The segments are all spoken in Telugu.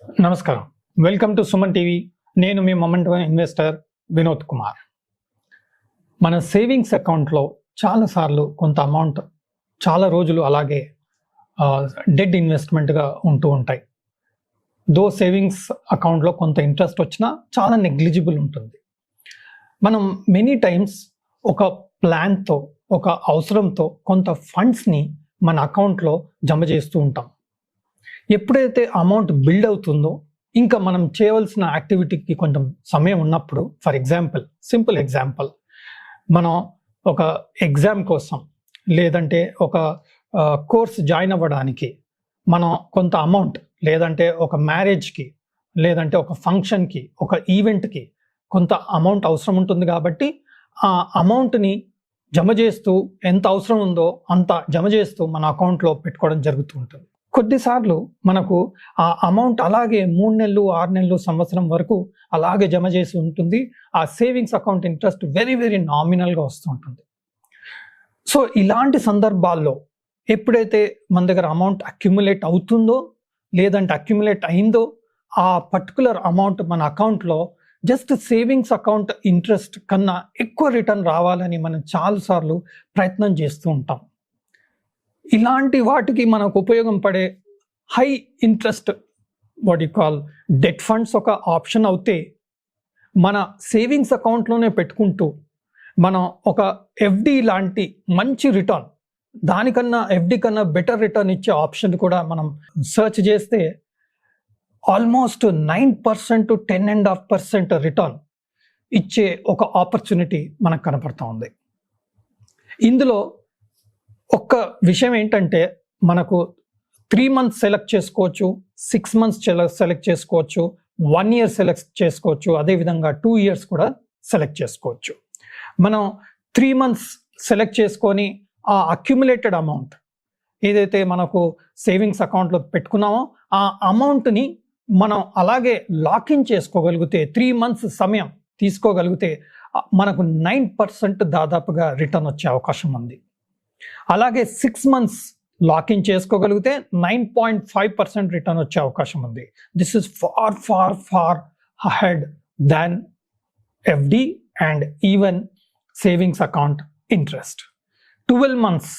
నమస్కారం. Welcome to Suman TV. నేను మీ మొమెంటం ఇన్వెస్టర్ వినోద్ కుమార్. మన సేవింగ్స్ అకౌంట్లో చాలాసార్లు కొంత అమౌంట్ చాలా రోజులు అలాగే డెడ్ ఇన్వెస్ట్మెంట్గా ఉంటూ ఉంటాయి. దో సేవింగ్స్ అకౌంట్లో కొంత ఇంట్రెస్ట్ వచ్చినా చాలా నెగ్లిజిబుల్ ఉంటుంది. మనం మెనీ టైమ్స్ ఒక ప్లాన్తో, ఒక అవసరంతో కొంత ఫండ్స్ని మన అకౌంట్లో జమ చేస్తూ ఉంటాం. ఎప్పుడైతే అమౌంట్ బిల్డ్ అవుతుందో ఇంకా మనం చేయవలసిన యాక్టివిటీకి కొంచెం సమయం ఉన్నప్పుడు, ఫర్ ఎగ్జాంపుల్, సింపుల్ ఎగ్జాంపుల్, మనం ఒక ఎగ్జామ్ కోసం లేదంటే ఒక కోర్స్ జాయిన్ అవ్వడానికి మనం కొంత అమౌంట్, లేదంటే ఒక మ్యారేజ్కి, లేదంటే ఒక ఫంక్షన్కి, ఒక ఈవెంట్కి కొంత అమౌంట్ అవసరం ఉంటుంది. కాబట్టి ఆ అమౌంట్ని జమ చేస్తూ, ఎంత అవసరం ఉందో అంత జమ చేస్తూ మన అకౌంట్లో పెట్టుకోవడం జరుగుతూ ఉంటుంది. కొద్దిసార్లు మనకు ఆ అమౌంట్ అలాగే 3 నెలలు, 6 నెలలు, సంవత్సరం వరకు అలాగే జమ చేసి ఉంటుంది. ఆ savings account interest very very నామినల్గా వస్తూ ఉంటుంది. సో ఇలాంటి సందర్భాల్లో ఎప్పుడైతే మన దగ్గర అమౌంట్ అక్యుములేట్ అవుతుందో, లేదంటే అక్యుములేట్ అయిందో, ఆ పర్టికులర్ అమౌంట్ మన అకౌంట్లో జస్ట్ సేవింగ్స్ అకౌంట్ ఇంట్రెస్ట్ కన్నా ఎక్కువ రిటర్న్ రావాలని మనం చాలాసార్లు ప్రయత్నం చేస్తూ ఉంటాం. ఇలాంటి వాటికి మనకు ఉపయోగం పడే హై ఇంట్రెస్ట్ డెట్ ఫండ్స్ ఒక ఆప్షన్ అవుతే, మన సేవింగ్స్ అకౌంట్లోనే పెట్టుకుంటూ మనం ఒక ఎఫ్డి లాంటి మంచి రిటర్న్, దానికన్నా ఎఫ్డి కన్నా బెటర్ రిటర్న్ ఇచ్చే ఆప్షన్ కూడా మనం సెర్చ్ చేస్తే ఆల్మోస్ట్ 9% to 10.5% రిటర్న్ ఇచ్చే ఒక ఆపర్చునిటీ మనకు కనపడుతూ ఉంది. ఇందులో ఒక్క విషయం ఏంటంటే, మనకు 3 months సెలెక్ట్ చేసుకోవచ్చు, 6 months సెలెక్ట్ చేసుకోవచ్చు, 1 year సెలెక్ట్ చేసుకోవచ్చు, అదేవిధంగా 2 years కూడా సెలెక్ట్ చేసుకోవచ్చు. మనం 3 months సెలెక్ట్ చేసుకొని ఆ అక్యుములేటెడ్ అమౌంట్ ఏదైతే మనకు సేవింగ్స్ అకౌంట్లో పెట్టుకున్నామో ఆ అమౌంట్ని మనం అలాగే లాకిన్ చేసుకోగలిగితే, 3 months సమయం తీసుకోగలిగితే మనకు 9% దాదాపుగా రిటర్న్ వచ్చే అవకాశం ఉంది. అలాగే 6 months లాకిన్ చేసుకోగలిగితే 9.5% రిటర్న్ వచ్చే అవకాశం ఉంది. This is far far far ahead than FD and even savings account interest. 12 months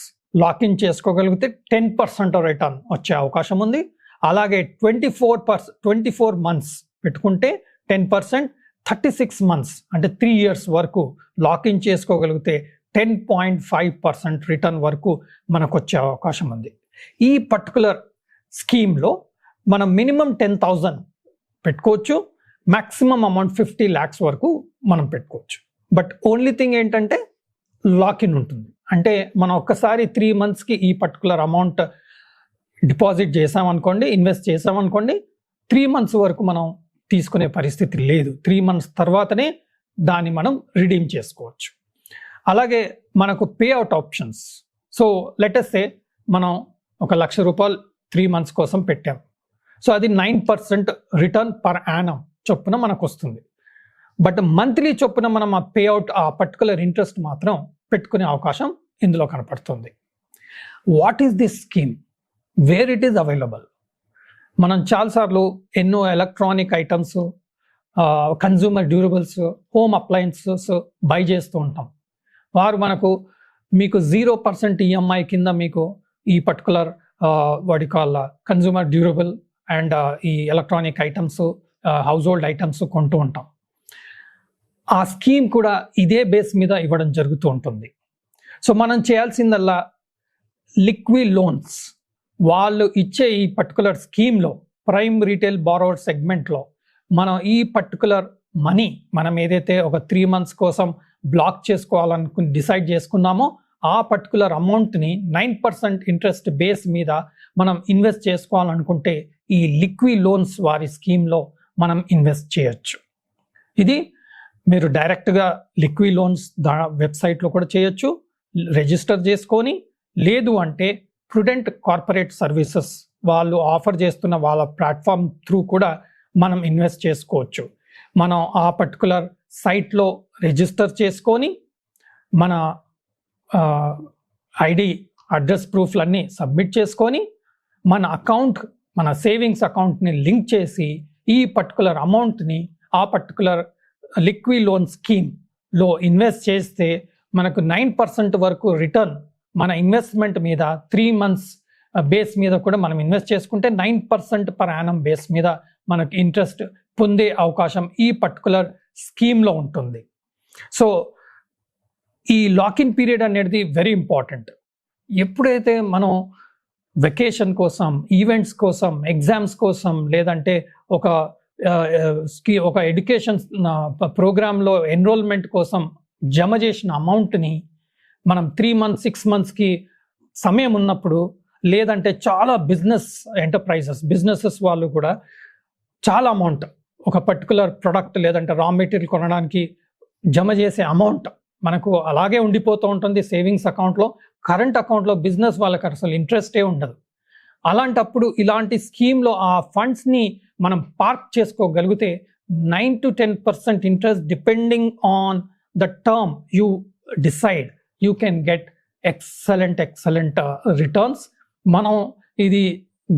lock in చేసుకోగలిగితే 10% రిటర్న్ వచ్చే అవకాశం ఉంది. అలాగే 24 months పెట్టుకుంటే 10%, 36 months అంటే 3 years వరకు లాకిన్ చేసుకోగలిగితే 10.5% రిటర్న్ వరకు మనకు వచ్చే అవకాశం ఉంది. ఈ పర్టికులర్ స్కీమ్లో మనం మినిమం 10,000 పెట్టుకోవచ్చు, మ్యాక్సిమం అమౌంట్ 50 lakhs వరకు మనం పెట్టుకోవచ్చు. బట్ ఓన్లీ థింగ్ ఏంటంటే లాకిన్ ఉంటుంది. అంటే మనం ఒక్కసారి 3 monthsకి ఈ పర్టికులర్ అమౌంట్ డిపాజిట్ చేసామనుకోండి, ఇన్వెస్ట్ చేసామనుకోండి, 3 months వరకు మనం తీసుకునే పరిస్థితి లేదు. 3 months తర్వాతనే దాన్ని మనం రిడీమ్ చేసుకోవచ్చు. అలాగే మనకు pay out options. So let us say మనం ₹1,00,000 3 months కోసం పెట్టాం. సో అది 9% రిటర్న్ పర్ యానం చొప్పున మనకు వస్తుంది. బట్ మంత్లీ చొప్పున మనం ఆ పే అవుట్, ఆ పర్టికులర్ ఇంట్రెస్ట్ మాత్రం పెట్టుకునే అవకాశం ఇందులో కనపడుతుంది. What is this scheme? Where it is available? మనం చాలాసార్లు ఎన్నో electronic items, consumer durables, home appliances buy చేస్తూ ఉంటాం. వారు మీకు 0% ఈఎంఐ కింద మీకు ఈ పర్టికులర్ కన్జ్యూమర్ డ్యూరబుల్ అండ్ ఈ electronic items, household items కొంటూ ఉంటాం. ఆ స్కీమ్ కూడా ఇదే బేస్ మీద ఇవ్వడం జరుగుతూ ఉంటుంది. సో మనం చేయాల్సిందల్లా లిక్విడ్ లోన్స్, వాళ్ళు ఇచ్చే ఈ పర్టికులర్ స్కీమ్లో ప్రైమ్ రీటైల్ బారోవర్ సెగ్మెంట్లో మనం ఈ పర్టికులర్ మనీ, మనం ఏదైతే ఒక 3 months కోసం బ్లాక్ చేసుకోవాలనుకుని డిసైడ్ చేసుకున్నామో ఆ పర్టికులర్ అమౌంట్ని 9% ఇంట్రెస్ట్ బేస్ మీద మనం ఇన్వెస్ట్ చేసుకోవాలనుకుంటే ఈ లిక్విడ్ లోన్స్ వారి స్కీమ్లో మనం ఇన్వెస్ట్ చేయొచ్చు. ఇది మీరు డైరెక్ట్గా లిక్విడ్ లోన్స్ వెబ్సైట్లో కూడా చేయొచ్చు, రిజిస్టర్ చేసుకొని, లేదు అంటే ప్రుడెంట్ కార్పొరేట్ సర్వీసెస్ వాళ్ళు ఆఫర్ చేస్తున్న వాళ్ళ ప్లాట్ఫామ్ త్రూ కూడా మనం ఇన్వెస్ట్ చేసుకోవచ్చు. మనం ఆ పర్టికులర్ సైట్లో రిజిస్టర్ చేసుకొని మన ఐడి, అడ్రస్ ప్రూఫ్లన్నీ సబ్మిట్ చేసుకొని మన అకౌంట్ మన సేవింగ్స్ అకౌంట్ని లింక్ చేసి ఈ పర్టికులర్ అమౌంట్ని ఆ పర్టికులర్ లిక్విడ్ లోన్ స్కీమ్లో ఇన్వెస్ట్ చేస్తే మనకు 9% వరకు రిటర్న్ మన ఇన్వెస్ట్మెంట్ మీద 3 months బేస్ మీద కూడా మనం ఇన్వెస్ట్ చేసుకుంటే 9% పర్ యానం బేస్ మీద మనకు ఇంట్రెస్ట్ పొందే అవకాశం ఈ పర్టికులర్ స్కీమ్లో ఉంటుంది. సో ఈ లాకిన్ పీరియడ్ అనేది వెరీ ఇంపార్టెంట్. ఎప్పుడైతే మనం వెకేషన్ కోసం, ఈవెంట్స్ కోసం, ఎగ్జామ్స్ కోసం, లేదంటే ఒక ఎడ్యుకేషన్ ప్రోగ్రాంలో ఎన్రోల్మెంట్ కోసం జమ చేసిన అమౌంట్ని మనం 3 months 6 monthsకి సమయం ఉన్నప్పుడు, లేదంటే చాలా బిజినెసెస్ వాళ్ళు కూడా చాలా అమౌంట్ ఒక పర్టికులర్ ప్రొడక్ట్ లేదంటే రా మెటీరియల్ కొనడానికి జమ చేసే అమౌంట్ మనకు అలాగే ఉండిపోతూ ఉంటుంది సేవింగ్స్ అకౌంట్లో. కరెంట్ అకౌంట్లో బిజినెస్ వాళ్ళకి అసలు ఇంట్రెస్టే ఉండదు. అలాంటప్పుడు ఇలాంటి స్కీమ్లో ఆ ఫండ్స్ని మనం పార్క్ చేసుకోగలిగితే 9 to 10% interest depending on the term you decide, you can get excellent returns. మనం ఇది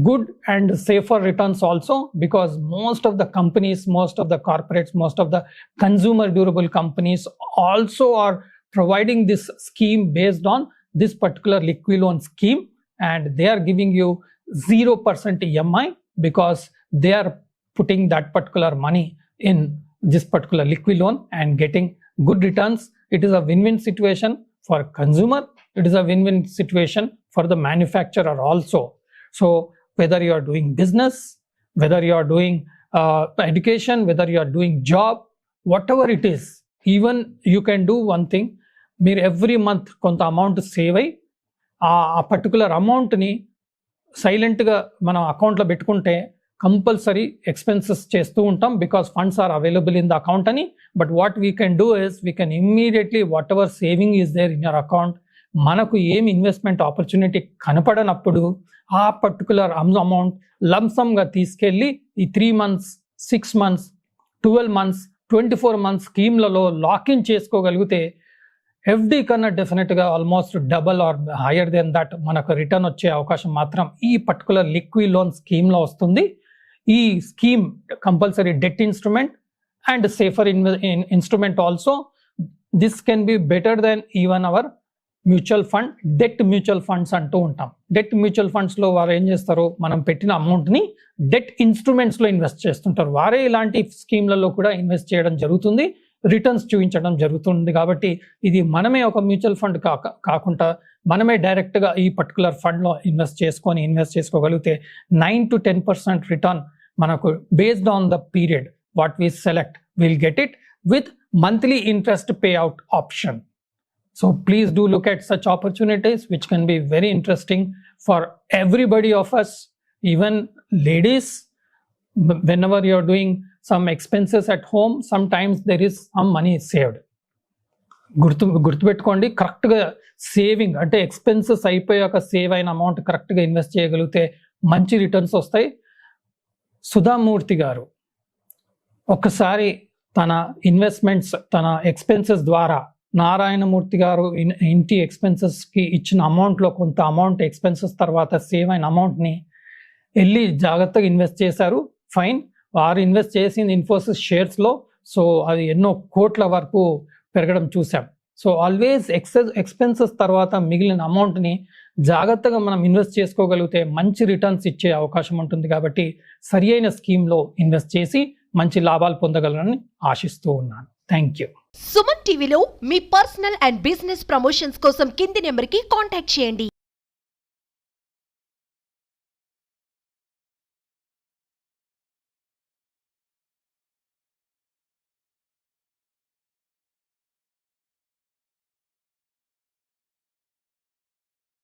good and safer returns also, because most of the companies, most of the corporates, most of the consumer durable companies also are providing this scheme based on this particular liquid loan scheme, and they are giving you 0% EMI because they are putting that particular money in this particular liquid loan and getting good returns. It is a win-win situation for consumer, it is a win-win situation for the manufacturer also. So whether you are doing business, whether you are doing education, whether you are doing job, whatever it is, even you can do one thing. మీరు ఎవ్రీ మంత్ కొంత అమౌంట్ సేవ్ అయ్యి ఆ పర్టికులర్ అమౌంట్ని సైలెంట్గా మనం అకౌంట్లో పెట్టుకుంటే కంపల్సరీ ఎక్స్పెన్సెస్ చేస్తూ ఉంటాం, because funds are available in the account అని. But what we can do is we can immediately whatever saving is there in your account, మనకు ఏం ఇన్వెస్ట్మెంట్ ఆపర్చునిటీ కనపడనప్పుడు ఆ పర్టికులర్ అమౌంట్ లంసమ్గా తీసుకెళ్ళి ఈ 3 months 6 months 12 months 24 months స్కీమ్లలో లాకిన్ చేసుకోగలిగితే ఎఫ్డి కన్నా డెఫినెట్గా almost double or higher than that మనకు రిటర్న్ వచ్చే అవకాశం మాత్రం ఈ పర్టికులర్ లిక్విడ్ లోన్ స్కీమ్లో వస్తుంది. ఈ scheme compulsory debt instrument and safer instrument also. This can be better than even our mutual fund. Debt mutual funds అంటూ ఉంటాం. డెట్ మ్యూచువల్ ఫండ్స్లో వారు ఏం చేస్తారు, మనం పెట్టిన అమౌంట్ని డెట్ ఇన్స్ట్రుమెంట్స్లో ఇన్వెస్ట్ చేస్తుంటారు. వారే ఇలాంటి స్కీమ్లలో కూడా ఇన్వెస్ట్ చేయడం జరుగుతుంది, రిటర్న్స్ చూపించడం జరుగుతుంది. కాబట్టి ఇది మనమే ఒక మ్యూచువల్ ఫండ్ కాకుండా మనమే డైరెక్ట్గా ఈ పర్టికులర్ ఫండ్లో ఇన్వెస్ట్ చేసుకోగలిగితే 9 to 10% రిటర్న్ మనకు based on the period what we select will get it with monthly interest pay out option. So please do look at such opportunities which can be very interesting for everybody of us, even ladies. Whenever you are doing some expenses at home, sometimes there is some money saved. గుర్తుపెట్టుకోండి, కరెక్ట్గా సేవింగ్ అంటే ఎక్స్పెన్సెస్ అయిపోయాక సేవ్ అయిన అమౌంట్ కరెక్ట్గా ఇన్వెస్ట్ చేయగలిగితే మంచి రిటర్న్స్ వస్తాయి. సుధామూర్తి గారు ఒక్కసారి తన ఇన్వెస్ట్మెంట్స్, తన ఎక్స్పెన్సెస్ ద్వారా నారాయణమూర్తి గారు ఇంటి ఎక్స్పెన్సెస్కి ఇచ్చిన అమౌంట్లో కొంత అమౌంట్ ఎక్స్పెన్సెస్ తర్వాత సేవ్ అయిన అమౌంట్ని వెళ్ళి జాగ్రత్తగా ఇన్వెస్ట్ చేశారు. ఫైన్, వారు ఇన్వెస్ట్ చేసింది ఇన్ఫోసిస్ షేర్స్లో. సో అది ఎన్నో కోట్ల వరకు పెరగడం చూసాం. సో ఆల్వేస్ ఎక్స్పెన్సెస్ తర్వాత మిగిలిన అమౌంట్ని జాగ్రత్తగా మనం ఇన్వెస్ట్ చేసుకోగలిగితే మంచి రిటర్న్స్ ఇచ్చే అవకాశం ఉంటుంది. కాబట్టి సరి అయిన స్కీమ్లో ఇన్వెస్ట్ చేసి మంచి లాభాలు పొందగలరని ఆశిస్తూ ఉన్నాను. Thank you. సుమన్ టీవీలో మీ పర్సనల్ అండ్ బిజినెస్ ప్రమోషన్స్ కోసం కింది నెంబర్కి కాంటాక్ట్ చేయండి.